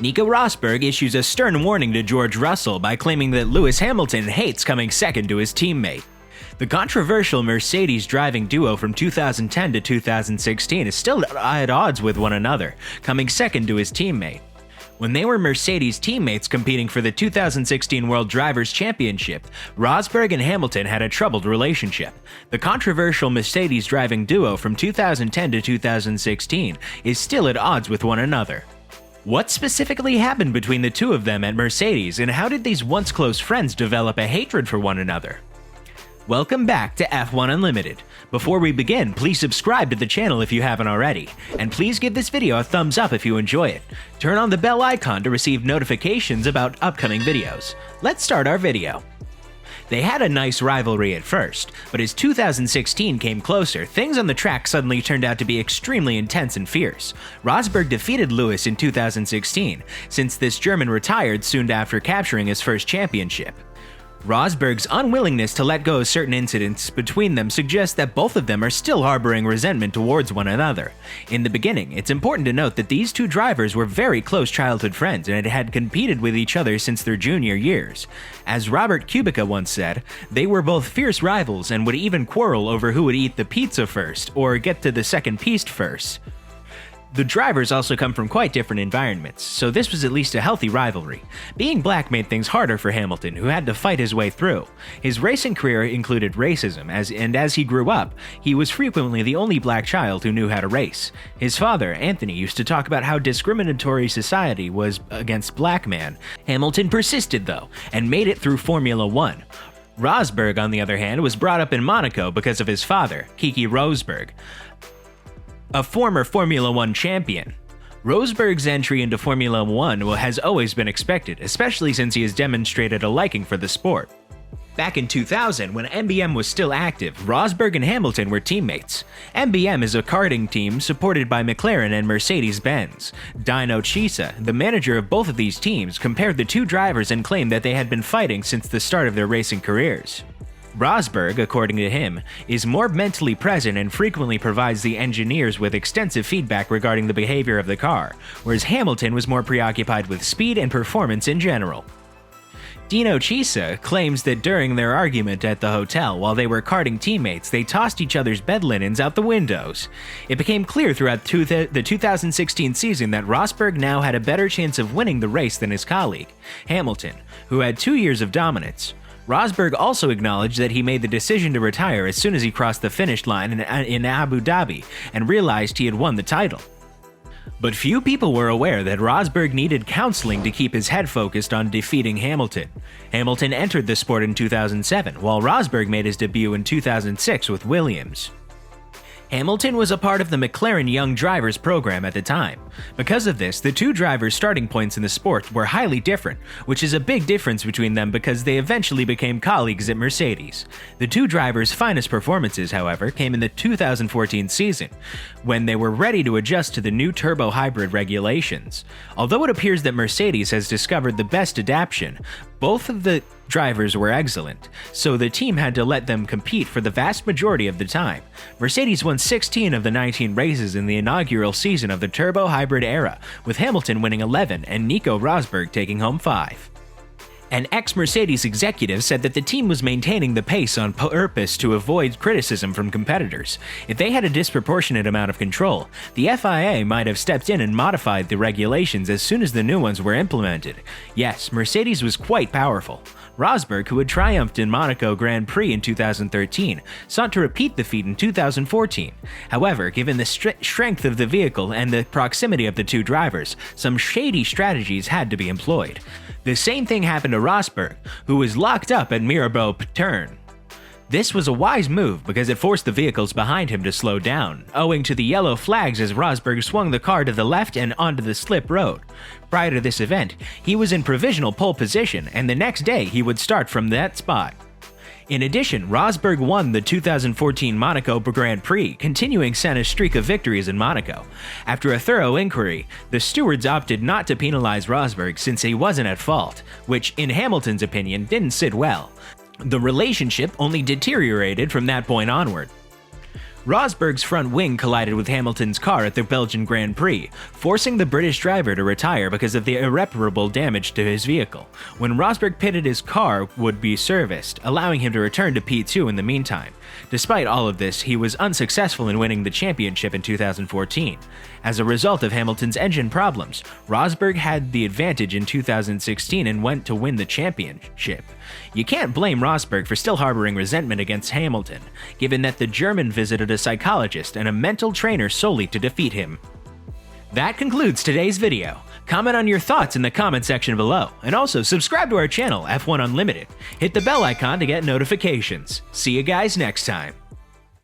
Nico Rosberg issues a stern warning to George Russell by claiming that Lewis Hamilton hates coming second to his teammate. The controversial Mercedes driving duo from 2010 to 2016 is still at odds with one another, coming second to his teammate. When they were Mercedes teammates competing for the 2016 World Drivers' Championship, Rosberg and Hamilton had a troubled relationship. The controversial Mercedes driving duo from 2010 to 2016 is still at odds with one another. What specifically happened between the two of them at Mercedes, and how did these once close friends develop a hatred for one another? Welcome back to F1 Unlimited. Before we begin, please subscribe to the channel if you haven't already, and please give this video a thumbs up if you enjoy it. Turn on the bell icon to receive notifications about upcoming videos. Let's start our video. They had a nice rivalry at first, but as 2016 came closer, things on the track suddenly turned out to be extremely intense and fierce. Rosberg defeated Lewis in 2016, since this German retired soon after capturing his first championship. Rosberg's unwillingness to let go of certain incidents between them suggests that both of them are still harboring resentment towards one another. In the beginning, it's important to note that these two drivers were very close childhood friends and had competed with each other since their junior years. As Robert Kubica once said, they were both fierce rivals and would even quarrel over who would eat the pizza first or get to the second piece first. The drivers also come from quite different environments, so this was at least a healthy rivalry. Being black made things harder for Hamilton, who had to fight his way through. His racing career included racism, and as he grew up, he was frequently the only black child who knew how to race. His father, Anthony, used to talk about how discriminatory society was against black men. Hamilton persisted though, and made it through Formula 1. Rosberg, on the other hand, was brought up in Monaco because of his father, Keke Rosberg, a former Formula 1 champion. Rosberg's entry into Formula 1 has always been expected, especially since he has demonstrated a liking for the sport. Back in 2000, when MBM was still active, Rosberg and Hamilton were teammates. MBM is a karting team supported by McLaren and Mercedes-Benz. Dino Chisa, the manager of both of these teams, compared the two drivers and claimed that they had been fighting since the start of their racing careers. Rosberg, according to him, is more mentally present and frequently provides the engineers with extensive feedback regarding the behavior of the car, whereas Hamilton was more preoccupied with speed and performance in general. Dino Chisa claims that during their argument at the hotel while they were karting teammates, they tossed each other's bed linens out the windows. It became clear throughout the 2016 season that Rosberg now had a better chance of winning the race than his colleague, Hamilton, who had 2 years of dominance. Rosberg also acknowledged that he made the decision to retire as soon as he crossed the finish line in Abu Dhabi and realized he had won the title. But few people were aware that Rosberg needed counseling to keep his head focused on defeating Hamilton. Hamilton entered the sport in 2007, while Rosberg made his debut in 2006 with Williams. Hamilton was a part of the McLaren Young Drivers program at the time. Because of this, the two drivers' starting points in the sport were highly different, which is a big difference between them because they eventually became colleagues at Mercedes. The two drivers' finest performances, however, came in the 2014 season, when they were ready to adjust to the new turbo hybrid regulations. Although it appears that Mercedes has discovered the best adaptation, both of the drivers were excellent, so the team had to let them compete for the vast majority of the time. Mercedes won 16 of the 19 races in the inaugural season of the turbo hybrid era, with Hamilton winning 11 and Nico Rosberg taking home 5. An ex-Mercedes executive said that the team was maintaining the pace on purpose to avoid criticism from competitors. If they had a disproportionate amount of control, the FIA might have stepped in and modified the regulations as soon as the new ones were implemented. Yes, Mercedes was quite powerful. Rosberg, who had triumphed in Monaco Grand Prix in 2013, sought to repeat the feat in 2014. However, given the strength of the vehicle and the proximity of the two drivers, some shady strategies had to be employed. The same thing happened to Rosberg, who was locked up at Mirabeau turn. This was a wise move because it forced the vehicles behind him to slow down, owing to the yellow flags as Rosberg swung the car to the left and onto the slip road. Prior to this event, he was in provisional pole position, and the next day he would start from that spot. In addition, Rosberg won the 2014 Monaco Grand Prix, continuing Senna's streak of victories in Monaco. After a thorough inquiry, the stewards opted not to penalize Rosberg since he wasn't at fault, which, in Hamilton's opinion, didn't sit well. The relationship only deteriorated from that point onward. Rosberg's front wing collided with Hamilton's car at the Belgian Grand Prix, forcing the British driver to retire because of the irreparable damage to his vehicle. When Rosberg pitted, his car would be serviced, allowing him to return to P2 in the meantime. Despite all of this, he was unsuccessful in winning the championship in 2014. As a result of Hamilton's engine problems, Rosberg had the advantage in 2016 and went to win the championship. You can't blame Rosberg for still harboring resentment against Hamilton, given that the German visited a psychologist and a mental trainer solely to defeat him. That concludes today's video. Comment on your thoughts in the comment section below, and also subscribe to our channel, F1 Unlimited. Hit the bell icon to get notifications. See you guys next time.